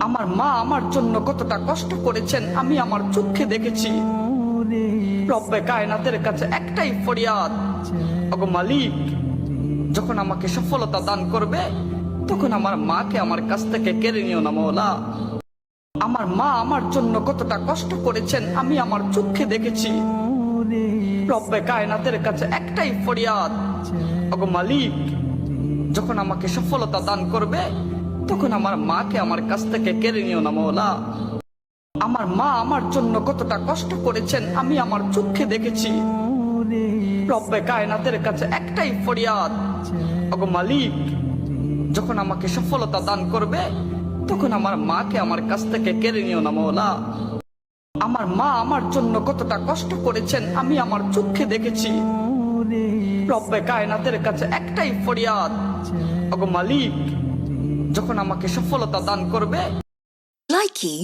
আমার মা আমার জন্য কতটা কষ্ট করেছেন আমি আমার চোখে দেখেছি। রব্বে কায়নাতের কাছে একটাই ফরিয়াদ, ওগো মালিক, যখন আমাকে সফলতা দান করবে তখন আমার মাকে আমার কাছ থেকে কেড়ে নিও না মওলা। আমার মা আমার জন্য কতটা কষ্ট করেছেন আমি আমার চোখে দেখেছি। রব্বে কায়নাতের কাছে একটাই ফরিয়াদ, ওগো মালিক, যখন আমাকে সফলতা দান করবে তখন আমার মাকে আমার কাছ থেকে কেড়ে নিও না মওলা। আমার মা আমার জন্য কতটা কষ্ট করেছেন আমি আমার চোখে দেখেছি। রব্বে কায়নাতের কাছে একটাই ফরিয়াদ, ওগো মালিক, যখন আমাকে সফলতা দান করবে তখন আমার মাকে আমার কাছ থেকে কেড়ে নিও না মওলা। আমার মা আমার জন্য কতটা কষ্ট করেছেন আমি আমার চোখে দেখেছি। রব্বে কায়নাতের কাছে একটাই ফরিয়াদ, ওগো মালিক, যখন আমাকে সফলতা দান করবে। Likey